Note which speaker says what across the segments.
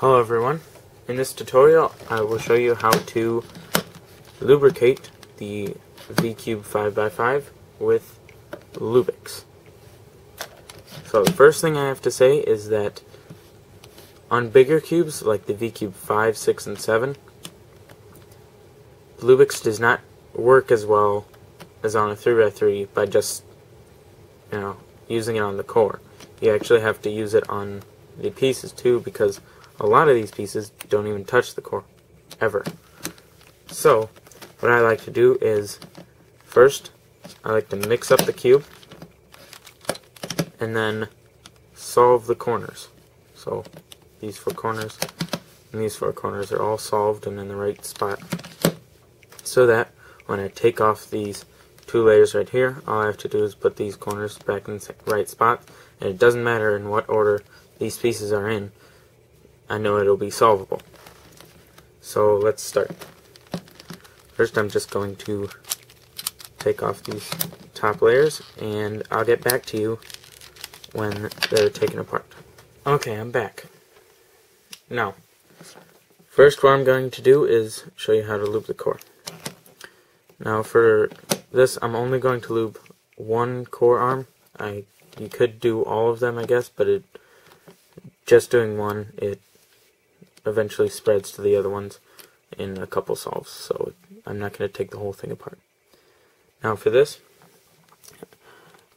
Speaker 1: Hello everyone, in this tutorial I will show you how to lubricate the V-Cube 5x5 with Lubix. So the first thing I have to say is that on bigger cubes like the V-Cube 5, 6, and 7, Lubix does not work as well as on a 3x3 by just using it on the core. You actually have to use it on the pieces too, because a lot of these pieces don't even touch the core, ever. So, what I like to do is, first, I like to mix up the cube, and then solve the corners. So, these 4 corners and these 4 corners are all solved and in the right spot, so that when I take off these 2 layers right here, all I have to do is put these corners back in the right spot, and it doesn't matter in what order these pieces are in, I know it'll be solvable. So let's start. First I'm just going to take off these top layers, and I'll get back to you when they're taken apart. Okay, I'm back. Now, first what I'm going to do is show you how to lube the core. Now for this I'm only going to lube one core arm. You could do all of them, I guess, but just doing one, it eventually spreads to the other ones in a couple solves, so I'm not going to take the whole thing apart. Now for this,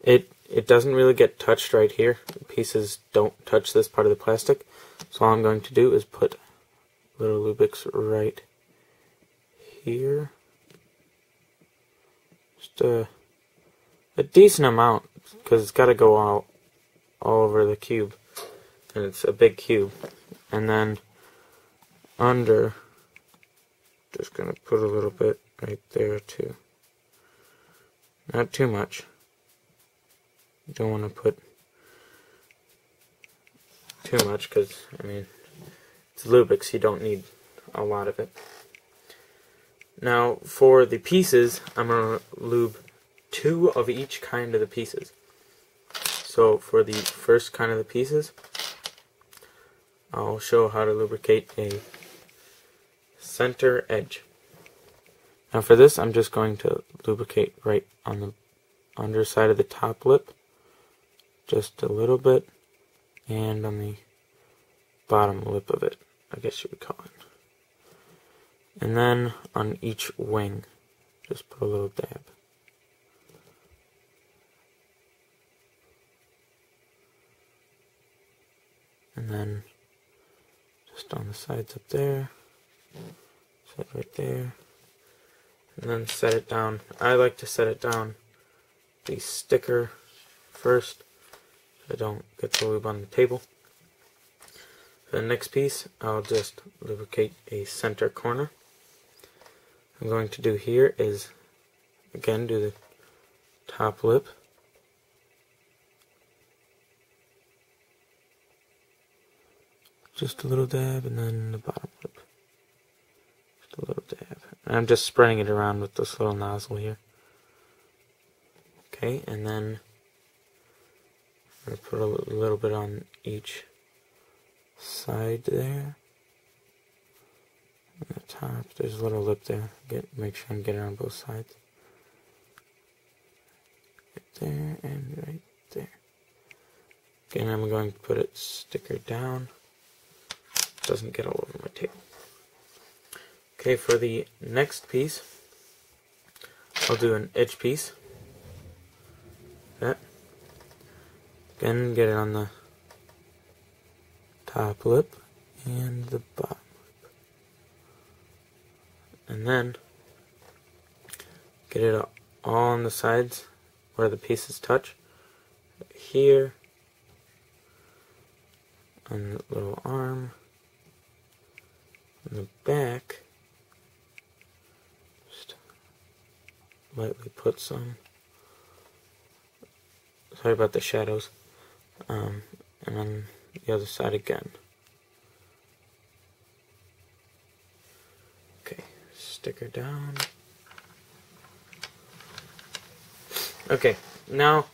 Speaker 1: it doesn't really get touched right here. The pieces don't touch this part of the plastic, so all I'm going to do is put little Lubix right here. Just a decent amount, because it's got to go out all over the cube, and it's a big cube. And then under, just going to put a little bit right there too. Not too much. You don't want to put too much, because, I mean, it's Lubix, you don't need a lot of it. Now, for the pieces, I'm going to lube 2 of each kind of the pieces. So, for the first kind of the pieces, I'll show how to lubricate a center edge. Now for this, I'm just going to lubricate right on the underside of the top lip, just a little bit, and on the bottom lip of it, I guess you would call it. And then on each wing, just put a little dab. And then just on the sides up there, set right there, and then set it down. I like to set it down the sticker first, so I don't get the lube on the table. For the next piece, I'll just lubricate a center corner. What I'm going to do here is, again, do the top lip. Just a little dab, and then the bottom lip. Just a little dab. And I'm just spreading it around with this little nozzle here. Okay, and then I'm going to put a little bit on each side there. On the top, there's a little lip there. Make sure and get it on both sides. Right there, and right there. Again, I'm going to put it sticker down. Doesn't get all over my table. Okay, for the next piece, I'll do an edge piece. That. Again, get it on the top lip and the bottom lip. And then get it all on the sides where the pieces touch. Here, on the little arm. In the back, just lightly put some. Sorry about the shadows. And on the other side again. Okay, sticker down. Okay, now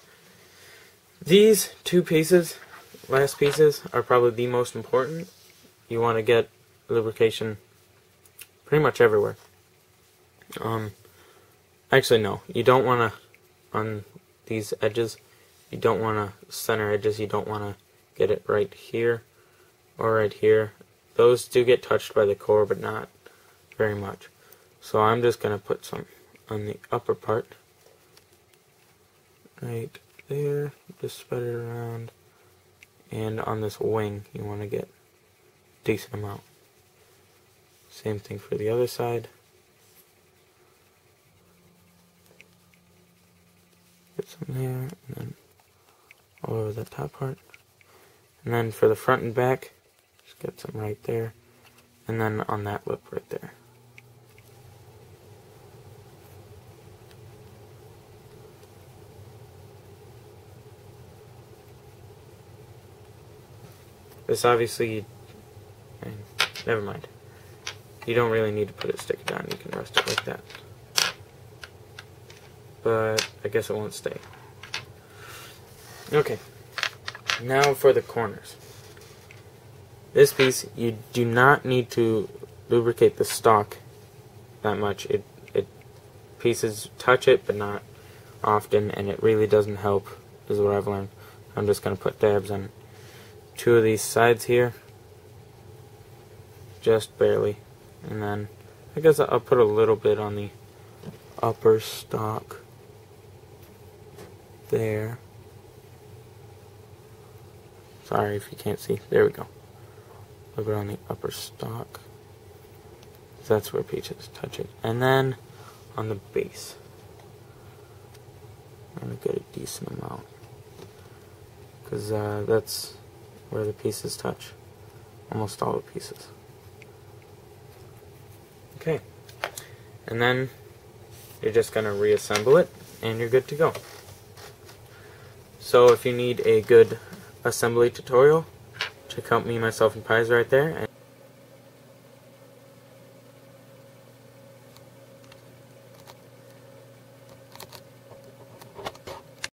Speaker 1: these 2 pieces, last pieces, are probably the most important you want to get lubrication pretty much everywhere. Actually no, you don't want to, on these edges, you don't want to center edges, you don't want to get it right here or right here. Those do get touched by the core, but not very much. So I'm just going to put some on the upper part, right there, just spread it around, and on this wing you want to get a decent amount. Same thing for the other side. Get some there, and then all over the top part. And then for the front and back, just get some right there, and then on that lip right there. This obviously, never mind. You don't really need to put it stick down, you can rest it like that. But I guess it won't stay. Okay, now for the corners. This piece, you do not need to lubricate the stock that much. Pieces touch it, but not often, and it really doesn't help, is what I've learned. I'm just going to put dabs on 2 of these sides here, just barely, and then I guess I'll put a little bit on the upper stock there. Sorry if you can't see. There we go. A little bit on the upper stock. That's where pieces touch it. And then on the base, I'm going to get a decent amount, because that's where the pieces touch. Almost all the pieces. Okay. And then you're just going to reassemble it, and you're good to go. So if you need a good assembly tutorial, check out me, myself, and Pies right there.